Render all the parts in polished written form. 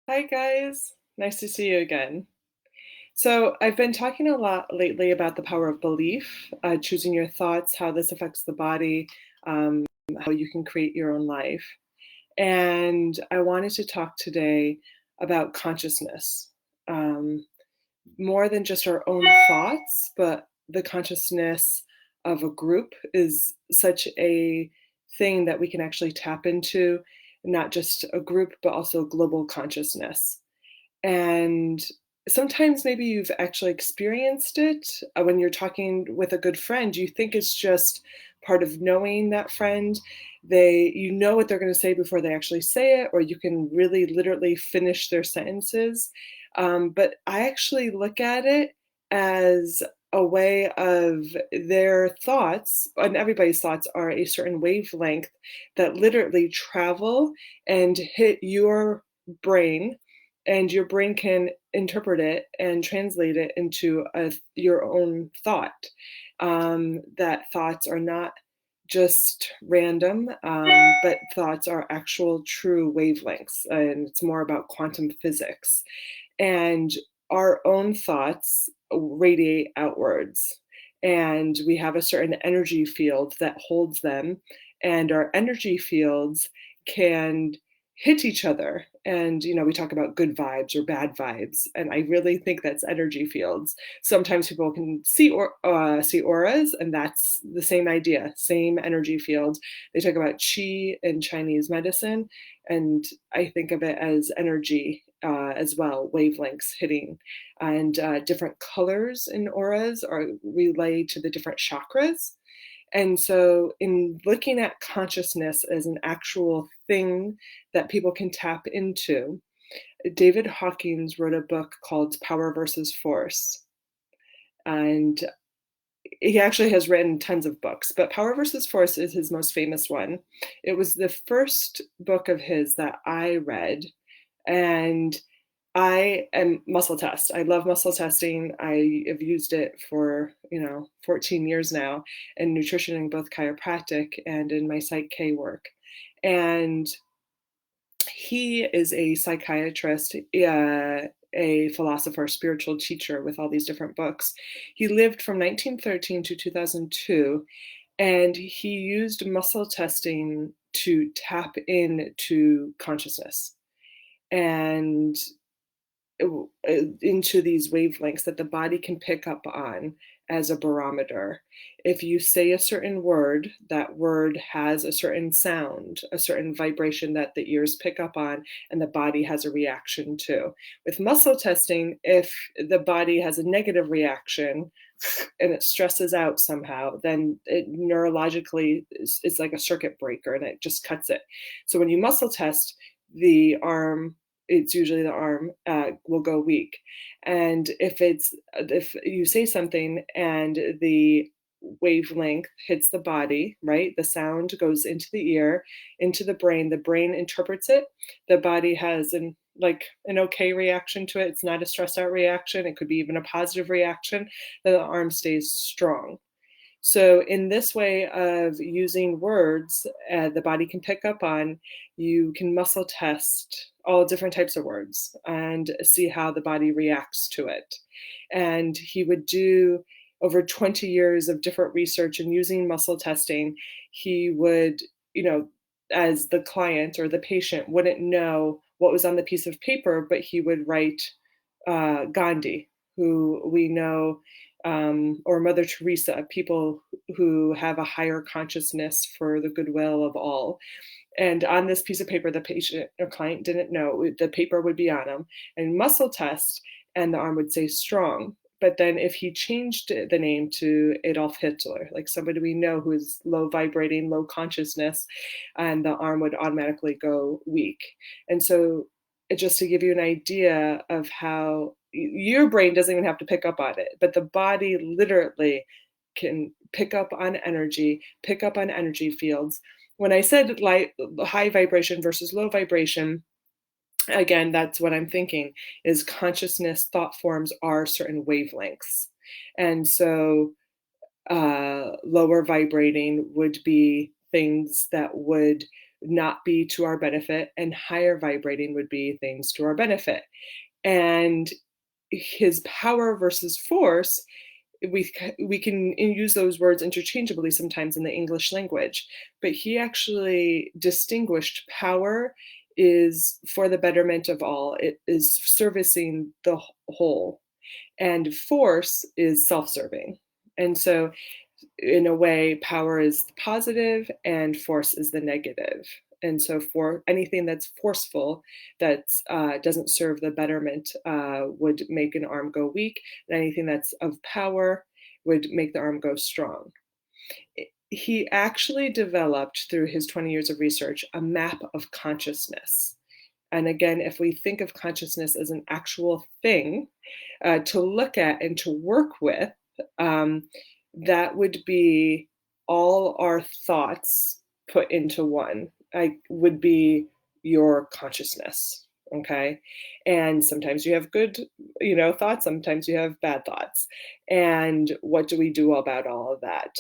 Hi, guys. Nice to see you again. So, I've been talking a lot lately about the power of belief, choosing your thoughts, how this affects the body, um, how you can create your own life. And I wanted to talk today about consciousness. Um, More than just our own thoughts, but the consciousness of a group is such a thing that we can actually tap into, not just a group, but also global consciousness. And sometimes maybe you've actually experienced it when you're talking with a good friend. You think it's just part of knowing that friend. You know what they're going to say before they actually say it, or you can really literally finish their sentences. But I actually look at it as a way of their thoughts, and everybody's thoughts are a certain wavelength that literally travel and hit your brain, and your brain can interpret it and translate it into your own thought. That thoughts are not just random, but thoughts are actual true wavelengths, and it's more about quantum physics. And our own thoughts radiate outwards, and we have a certain energy field that holds them, and our energy fields can hit each other. And we talk about good vibes or bad vibes, and I really think that's energy fields. Sometimes people can see auras, and that's the same idea, same energy field. They talk about qi in Chinese medicine, and I think of it as energy as well, wavelengths hitting. And different colors in auras are relayed to the different chakras. And so, in looking at consciousness as an actual thing that people can tap into, David Hawkins wrote a book called Power versus Force. And he actually has written tons of books, but Power versus Force is his most famous one. It was the first book of his that I read. And I am muscle test. I love muscle testing. I have used it for, 14 years now in nutrition in both chiropractic and in my Psych K work. And he is a psychiatrist, a philosopher, spiritual teacher with all these different books. He lived from 1913 to 2002, and he used muscle testing to tap into consciousness. And into these wavelengths that the body can pick up on as a barometer. If you say a certain word, that word has a certain sound, a certain vibration that the ears pick up on, and the body has a reaction to. With muscle testing, if the body has a negative reaction and it stresses out somehow, then it neurologically is like a circuit breaker and it just cuts it. So when you muscle test, the arm, it's usually the arm, will go weak. And if you say something and the wavelength hits the body, right? The sound goes into the ear, into the brain interprets it. The body has an okay reaction to it. It's not a stressed out reaction. It could be even a positive reaction. Then the arm stays strong. So, in this way of using words the body can pick up on, you can muscle test all different types of words and see how the body reacts to it. And he would do over 20 years of different research and using muscle testing. He would, you know, as the client or the patient wouldn't know what was on the piece of paper, but he would write Gandhi, who we know, or Mother Teresa, people who have a higher consciousness for the goodwill of all. And on this piece of paper, the patient or client didn't know, the paper would be on him, and muscle test, and the arm would say strong. But then if he changed the name to Adolf Hitler, like somebody we know who is low vibrating, low consciousness, and the arm would automatically go weak. And so, just to give you an idea of how your brain doesn't even have to pick up on it, but the body literally can pick up on energy, pick up on energy fields. When I said like high vibration versus low vibration, again, that's what I'm thinking is consciousness thought forms are certain wavelengths. And so lower vibrating would be things that would not be to our benefit, and higher vibrating would be things to our benefit. And his power versus force, we can use those words interchangeably sometimes in the English language, but he actually distinguished power is for the betterment of all. It is servicing the whole, and force is self-serving. And so in a way, power is the positive and force is the negative. And so for anything that's forceful, that doesn't serve the betterment, would make an arm go weak. And anything that's of power would make the arm go strong. He actually developed, through his 20 years of research, a map of consciousness. And again, if we think of consciousness as an actual thing to look at and to work with, that would be all our thoughts put into one. Would be your consciousness, okay? And sometimes you have good, thoughts, sometimes you have bad thoughts. And what do we do about all of that?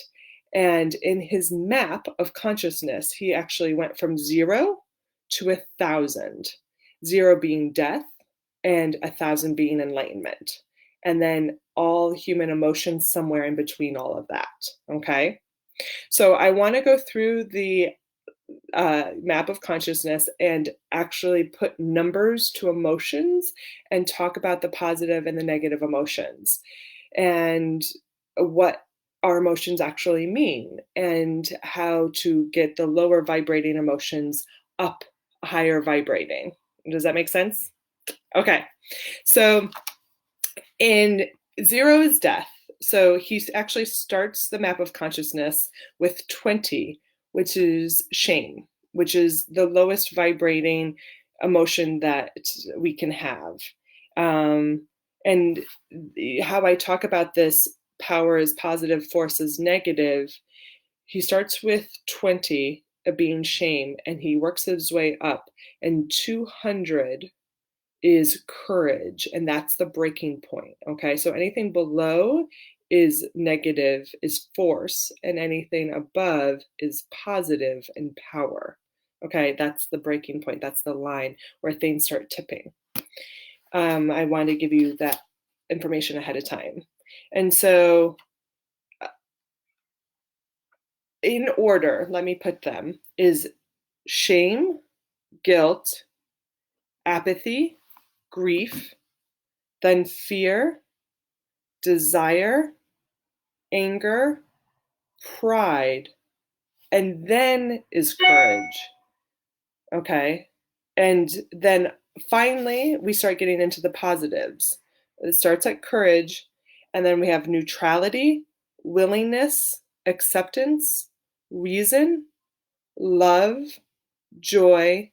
And in his map of consciousness, he actually went from 0 to 1,000, 0 being death and 1,000 being enlightenment. And then all human emotions somewhere in between all of that, okay? So I want to go through the map of consciousness and actually put numbers to emotions and talk about the positive and the negative emotions and what our emotions actually mean and how to get the lower vibrating emotions up higher vibrating. Does that make sense? Okay. So in 0 is death. So he actually starts the map of consciousness with 20, which is shame, which is the lowest vibrating emotion that we can have. And how I talk about this power is positive, force is negative. He starts with 20 being shame, and he works his way up, and 200 is courage, and that's the breaking point. Okay, so anything below is negative, is force, and anything above is positive and power. Okay, that's the breaking point. That's the line where things start tipping. I want to give you that information ahead of time. And so, in order, let me put them, is shame, guilt, apathy, grief, then fear, desire, anger, pride, and then is courage. Okay. And then finally, we start getting into the positives. It starts at courage, and then we have neutrality, willingness, acceptance, reason, love, joy,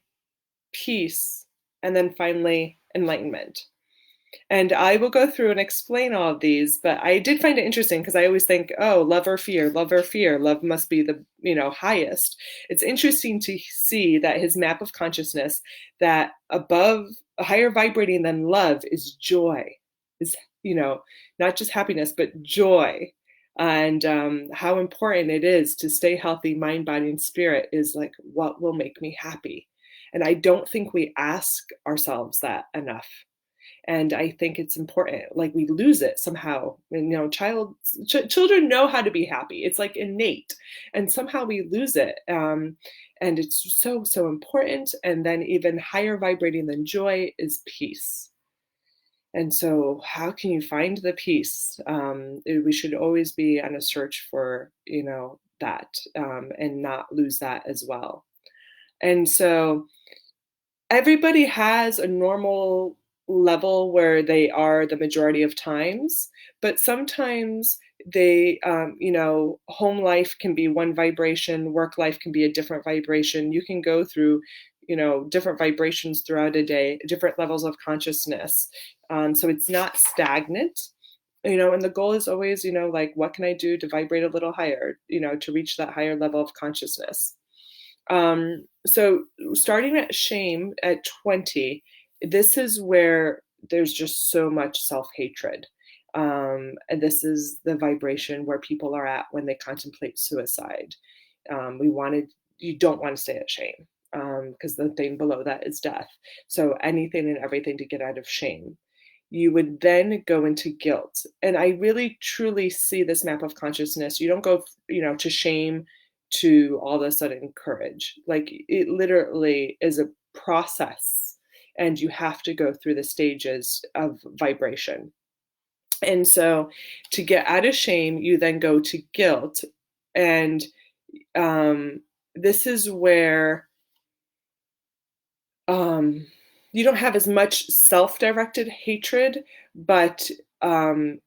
peace, and then finally, enlightenment. And I will go through and explain all of these, but I did find it interesting because I always think, oh, love or fear, love or fear, love must be the, highest. It's interesting to see that his map of consciousness, that above, higher vibrating than love is joy, is, not just happiness, but joy. And how important it is to stay healthy, mind, body, and spirit is like what will make me happy. And I don't think we ask ourselves that enough. And I think it's important. Like we lose it somehow. And, children know how to be happy. It's like innate, and somehow we lose it. And it's so, so important. And then even higher vibrating than joy is peace. And so, how can you find the peace? We should always be on a search for, that, and not lose that as well. And so, everybody has a normal level where they are the majority of times, but sometimes they, home life can be one vibration, work life can be a different vibration. You can go through, different vibrations throughout a day, different levels of consciousness. So it's not stagnant. And the goal is always, like, what can I do to vibrate a little higher, to reach that higher level of consciousness. So starting at shame at 20, this is where there's just so much self-hatred. And this is the vibration where people are at when they contemplate suicide. You don't want to stay at shame. because the thing below that is death. So anything and everything to get out of shame. You would then go into guilt. And I really truly see this map of consciousness. You don't go, to shame to all of a sudden courage. Like it literally is a process, and you have to go through the stages of vibration. And so to get out of shame, you then go to guilt. And this is where you don't have as much self-directed hatred, but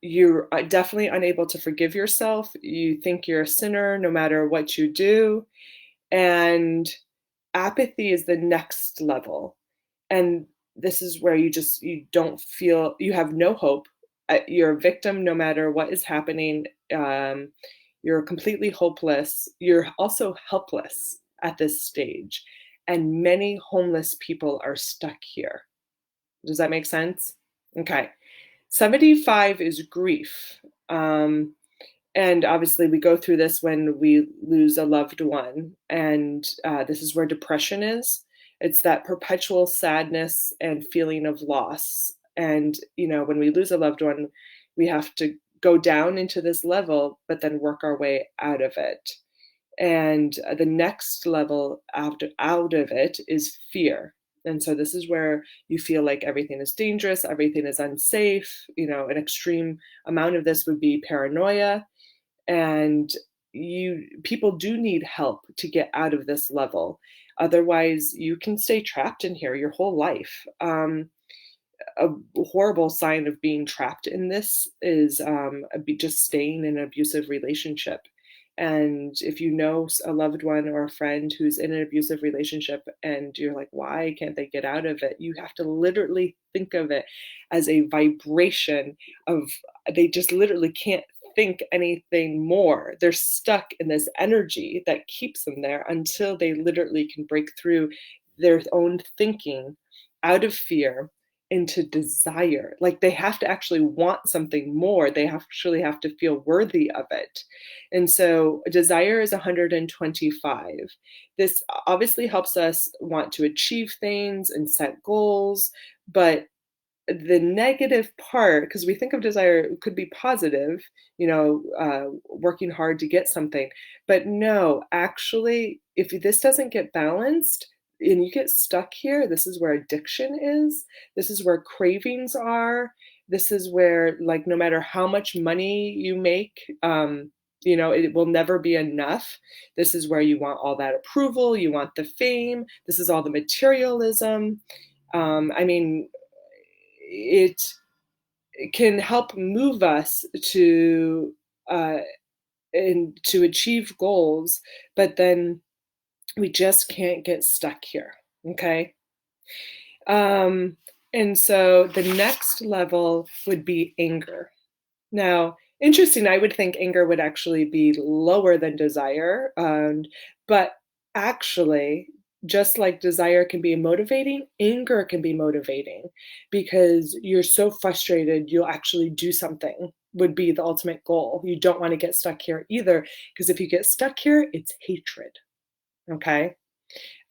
you're definitely unable to forgive yourself. You think you're a sinner no matter what you do. And apathy is the next level. And this is where you don't feel, you have no hope. You're a victim no matter what is happening. You're completely hopeless. You're also helpless at this stage. And many homeless people are stuck here. Does that make sense? Okay. 75 is grief. And obviously, we go through this when we lose a loved one. And this is where depression is. It's that perpetual sadness and feeling of loss. And, when we lose a loved one, we have to go down into this level, but then work our way out of it. And the next level out of it is fear. And so this is where you feel like everything is dangerous, everything is unsafe. An extreme amount of this would be paranoia. And people do need help to get out of this level. Otherwise, you can stay trapped in here your whole life. A horrible sign of being trapped in this is just staying in an abusive relationship. And if you know a loved one or a friend who's in an abusive relationship and you're like, why can't they get out of it? You have to literally think of it as a vibration of, they just literally can't think anything more. They're stuck in this energy that keeps them there until they literally can break through their own thinking out of fear into desire. Like they have to actually want something more. They actually have to feel worthy of it. And so desire is 125. This obviously helps us want to achieve things and set goals, but the negative part, because we think of desire could be positive, working hard to get something, but no, actually, if this doesn't get balanced and you get stuck here, this is where addiction is. This is where cravings are. This is where, like, no matter how much money you make, it will never be enough. This is where you want all that approval, you want the fame. This is all the materialism. I mean, it can help move us to and to achieve goals, but then we just can't get stuck here. Okay. And so the next level would be anger. Now, interesting, I would think anger would actually be lower than desire, but actually, just like desire can be motivating, anger can be motivating because you're so frustrated, you'll actually do something, would be the ultimate goal. You don't want to get stuck here either, because if you get stuck here, it's hatred. Okay.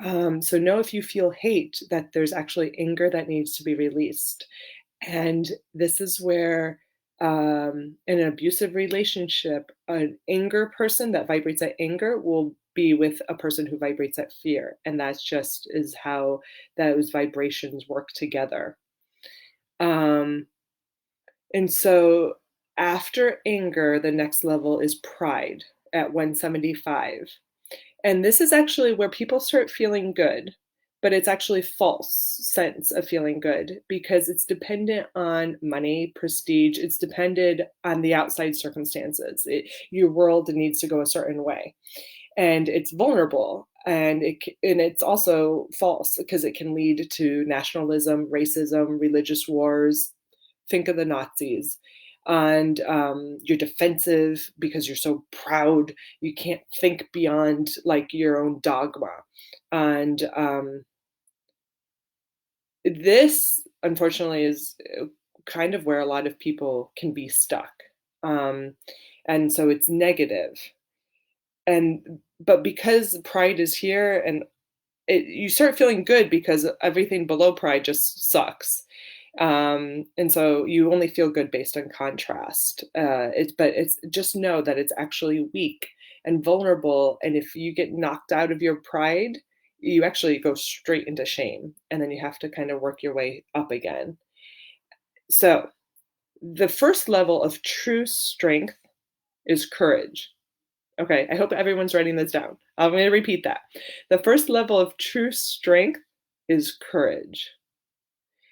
So know if you feel hate that there's actually anger that needs to be released. And this is where, in an abusive relationship, an anger person that vibrates at anger will be with a person who vibrates at fear. And that's just is how those vibrations work together. And so after anger, the next level is pride at 175. And this is actually where people start feeling good, but it's actually false sense of feeling good because it's dependent on money, prestige. It's dependent on the outside circumstances. Your world needs to go a certain way, and it's vulnerable. And it's also false because it can lead to nationalism, racism, religious wars. Think of the Nazis. And you're defensive because you're so proud. You can't think beyond like your own dogma. And this, unfortunately, is kind of where a lot of people can be stuck. And so it's negative. But because pride is here and you start feeling good because everything below pride just sucks. And so you only feel good based on contrast. But it's just know that it's actually weak and vulnerable. And if you get knocked out of your pride, you actually go straight into shame, and then you have to kind of work your way up again. So the first level of true strength is courage. Okay, I hope everyone's writing this down. I'm going to repeat that. The first level of true strength is courage,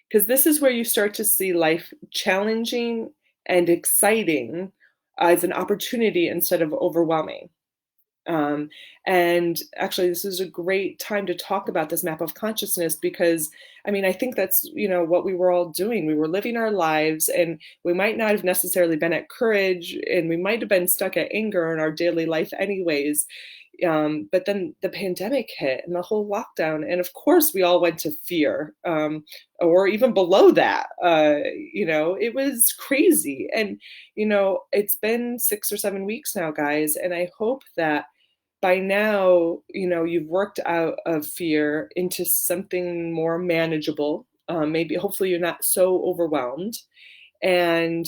because this is where you start to see life challenging and exciting as an opportunity instead of overwhelming. Um, and actually, this is a great time to talk about this map of consciousness, because I mean, I think that's, what we were all doing. We were living our lives, and we might not have necessarily been at courage, and we might have been stuck at anger in our daily life anyways. But then the pandemic hit and the whole lockdown, and of course we all went to fear, or even below that. It was crazy, and it's been 6 or 7 weeks now, guys, and I hope that by now, you've worked out of fear into something more manageable. Maybe, hopefully, you're not so overwhelmed, and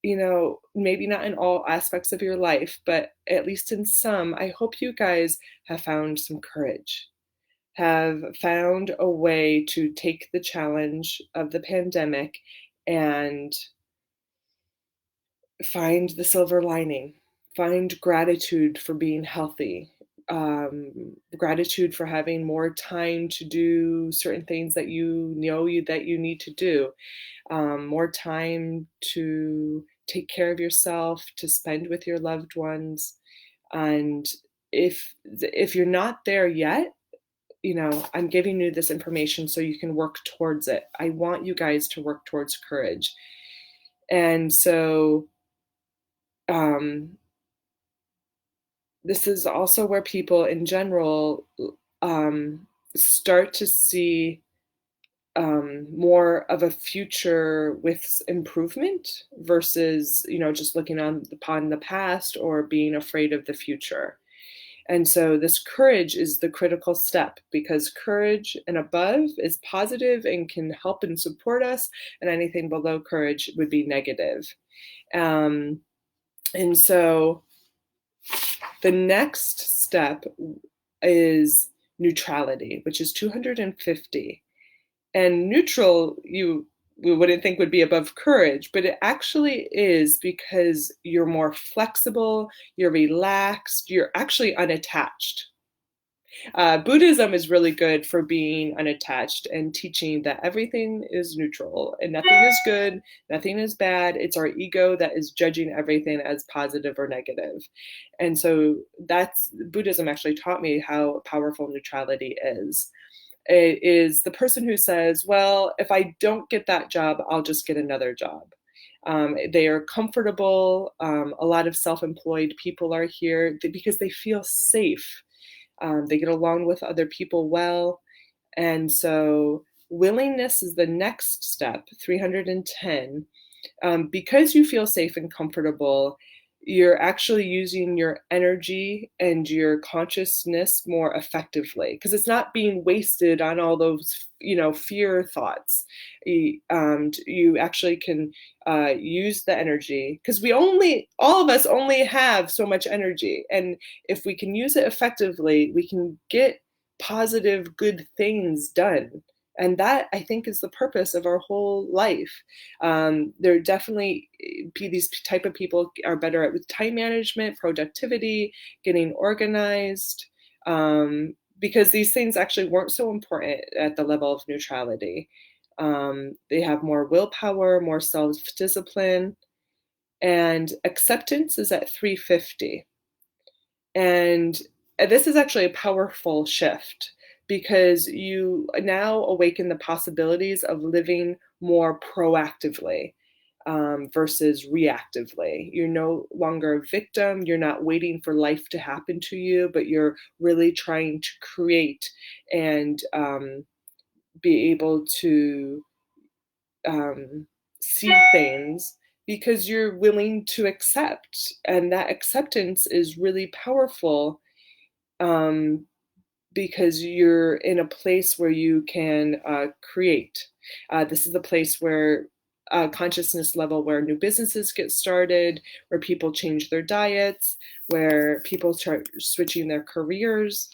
maybe not in all aspects of your life, but at least in some. I hope you guys have found some courage, have found a way to take the challenge of the pandemic and find the silver lining, find gratitude for being healthy, gratitude for having more time to do certain things that that you need to do, more time to take care of yourself, to spend with your loved ones. And if you're not there yet, I'm giving you this information so you can work towards it. I want you guys to work towards courage. And so this is also where people in general start to see more of a future with improvement versus, just looking upon the past or being afraid of the future. And so this courage is the critical step, because courage and above is positive and can help and support us, and anything below courage would be negative. And so the next step is neutrality, which is 250. And neutral, we wouldn't think would be above courage, but it actually is, because you're more flexible, you're relaxed, you're actually unattached. Buddhism is really good for being unattached and teaching that everything is neutral and nothing is good, nothing is bad. It's our ego that is judging everything as positive or negative. And so Buddhism actually taught me how powerful neutrality is. It is the person who says, well, if I don't get that job, I'll just get another job. They are comfortable. A lot of self-employed people are here because they feel safe. They get along with other people well. And so willingness is the next step, 310. Because you feel safe and comfortable, you're actually using your energy and your consciousness more effectively, because it's not being wasted on all those, fear thoughts. You actually can use the energy, because all of us only have so much energy. And if we can use it effectively, we can get positive, good things done. And that, I think, is the purpose of our whole life. There definitely, these type of people are better at with time management, productivity, getting organized, because these things actually weren't so important at the level of neutrality. They have more willpower, more self-discipline, and acceptance is at 350. And this is actually a powerful shift, because you now awaken the possibilities of living more proactively, versus reactively. You're no longer a victim. You're not waiting for life to happen to you, but you're really trying to create and be able to see things, because you're willing to accept. And that acceptance is really powerful, um, because you're in a place where you can create. This is the place where consciousness level where new businesses get started, where people change their diets, where people start switching their careers.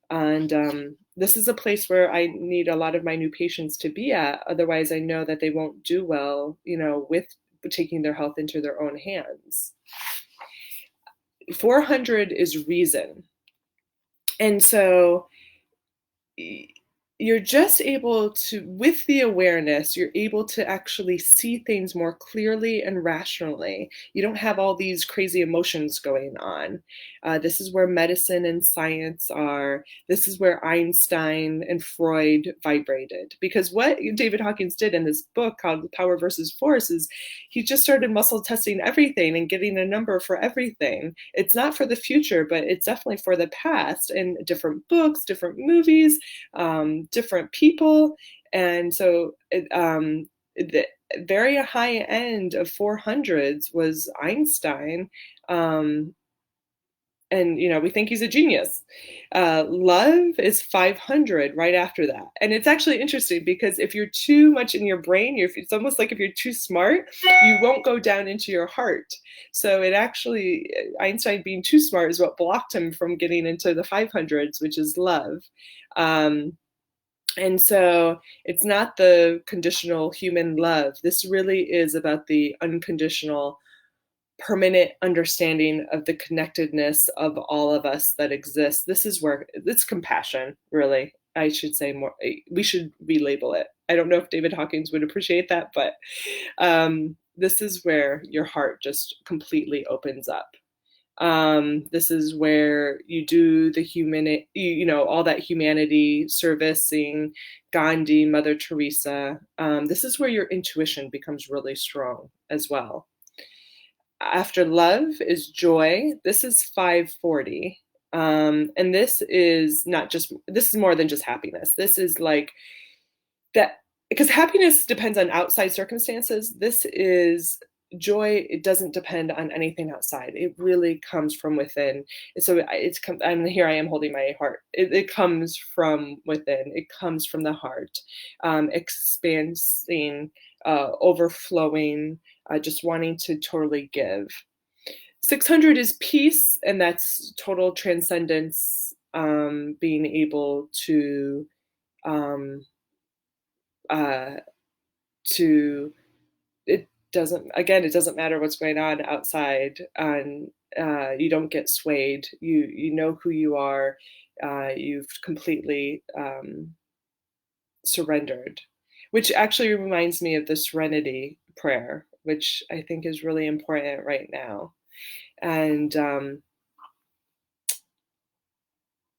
And this is a place where I need a lot of my new patients to be at. Otherwise, I know that they won't do well, with taking their health into their own hands. 400 is reason. And so you're just able to, with the awareness, you're able to actually see things more clearly and rationally. You don't have all these crazy emotions going on. This is where medicine and science are. This is where Einstein and Freud vibrated. Because what David Hawkins did in this book called Power versus Force is he just started muscle testing everything and getting a number for everything. It's not for the future, but it's definitely for the past, and different books, different movies, different people. And so the very high end of 400s was Einstein. And we think he's a genius. Love is 500 right after that. And it's actually interesting because if you're too much in your brain, it's almost like if you're too smart, you won't go down into your heart. So it actually, Einstein being too smart is what blocked him from getting into the 500s, which is love. And so it's not the conditional human love. This really is about the unconditional, permanent understanding of the connectedness of all of us that exists. This is where it's compassion, really. I should say more. We should relabel it. I don't know if David Hawkins would appreciate that, but this is where your heart just completely opens up. This is where you do the all that humanity servicing, Gandhi, Mother Teresa. This is where your intuition becomes really strong as well. After love is joy. This is 540. And this is more than just happiness. This is like that, because happiness depends on outside circumstances. This is joy. It doesn't depend on anything outside. It really comes from within. So and here I am holding my heart. It comes from within. It comes from the heart, expanding, overflowing, just wanting to totally give. 600 is peace, and that's total transcendence, being able to it doesn't matter what's going on outside, and you don't get swayed. You know who you are. You've completely surrendered, which actually reminds me of the serenity prayer, which I think is really important right now. And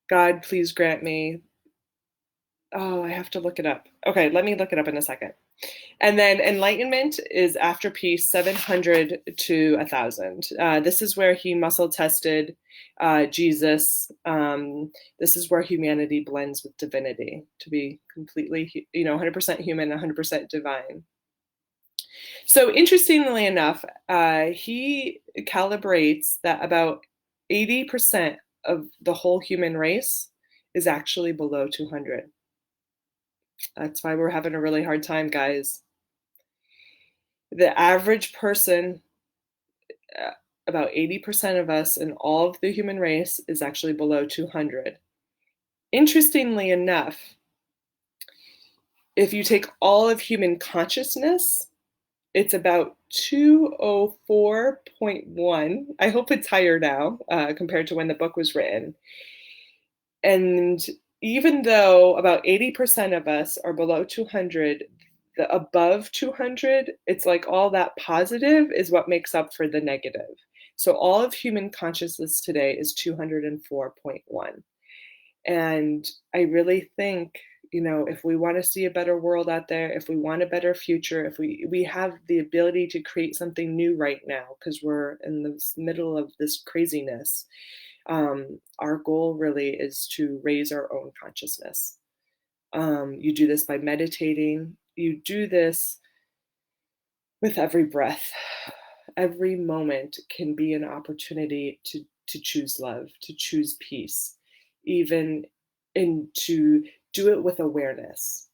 God, please grant me. Oh, I have to look it up. Okay, let me look it up in a second. And then enlightenment is after peace, 700 to 1,000. This is where he muscle tested Jesus. This is where humanity blends with divinity to be completely, 100% human, 100% divine. So interestingly enough, he calibrates that about 80% of the whole human race is actually below 200. That's why we're having a really hard time, guys. The average person, about 80% of us in all of the human race, is actually below 200. Interestingly enough, if you take all of human consciousness, it's about 204.1. I hope it's higher now compared to when the book was written. And even though about 80% of us are below 200, the above 200, it's like all that positive is what makes up for the negative. So all of human consciousness today is 204.1. And I really think, if we want to see a better world out there, if we want a better future, if we have the ability to create something new right now, because we're in the middle of this craziness, our goal really is to raise our own consciousness. You do this by meditating. You do this with every breath. Every moment can be an opportunity to choose love, to choose peace. Even and to do it with awareness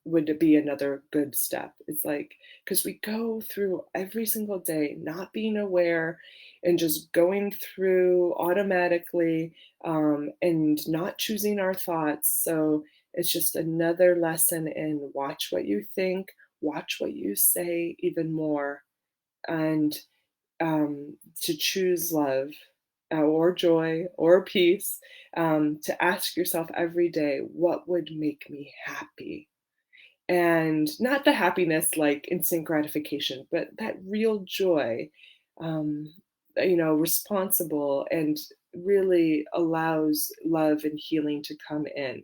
would be another good step. It's like, because we go through every single day not being aware and just going through automatically, and not choosing our thoughts. So it's just another lesson in watch what you think, watch what you say even more, and to choose love, or joy or peace, to ask yourself every day, what would make me happy? And not the happiness like instant gratification, but that real joy, um, responsible and really allows love and healing to come in.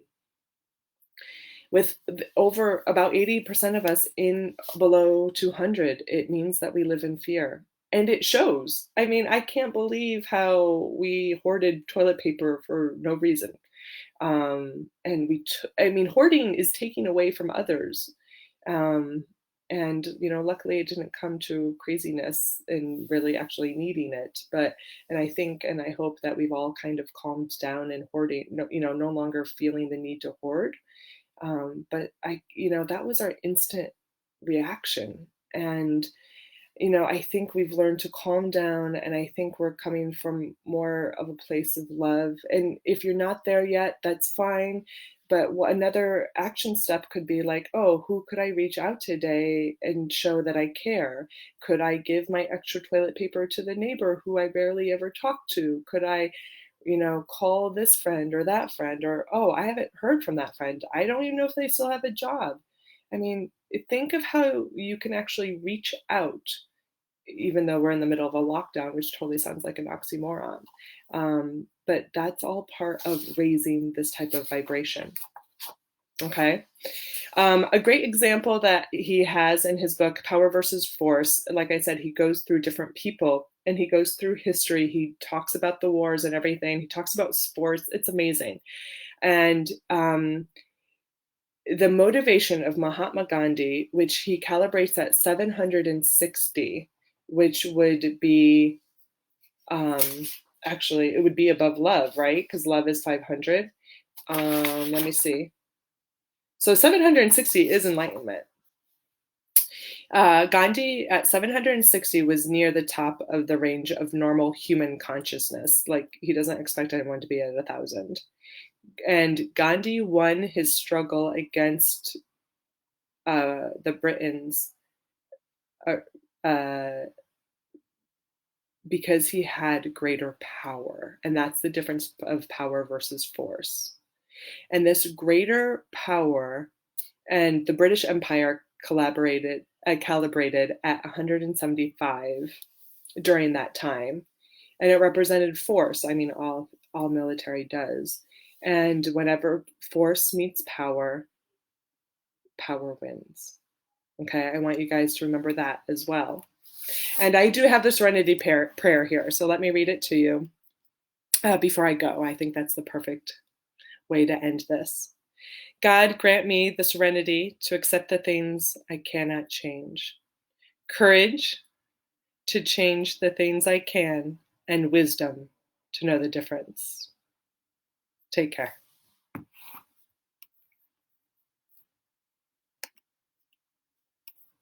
With over about 80% of us in below 200, it means that we live in fear. And it shows. I mean, I can't believe how we hoarded toilet paper for no reason. And I mean, hoarding is taking away from others. Um, and, luckily it didn't come to craziness and really actually needing it. And I think and I hope that we've all kind of calmed down and hoarding, no longer feeling the need to hoard. But that was our instant reaction. And, I think we've learned to calm down, and I think we're coming from more of a place of love. And if you're not there yet, that's fine. But another action step could be like, oh, who could I reach out today and show that I care? Could I give my extra toilet paper to the neighbor who I barely ever talk to? Could I call this friend or that friend, or, oh, I haven't heard from that friend. I don't even know if they still have a job. I mean, think of how you can actually reach out, even though we're in the middle of a lockdown, which totally sounds like an oxymoron. But that's all part of raising this type of vibration. Okay. A great example that he has in his book, Power versus Force, like I said, he goes through different people and he goes through history. He talks about the wars and everything. He talks about sports. It's amazing. And the motivation of Mahatma Gandhi, which he calibrates at 760, which would be um, actually, it would be above love, right? Because love is 500. Let me see. So 760 is enlightenment. Gandhi at 760 was near the top of the range of normal human consciousness. Like, he doesn't expect anyone to be at 1,000. And Gandhi won his struggle against the Britons, uh, uh, because he had greater power. And that's the difference of power versus force. And this greater power, and the British Empire calibrated at 175 during that time, and it represented force. I mean, all military does. And whenever force meets power, power wins. Okay, I want you guys to remember that as well. And I do have the Serenity prayer here, so let me read it to you before I go. I think that's the perfect way to end this. God, grant me the serenity to accept the things I cannot change, courage to change the things I can, and wisdom to know the difference. Take care.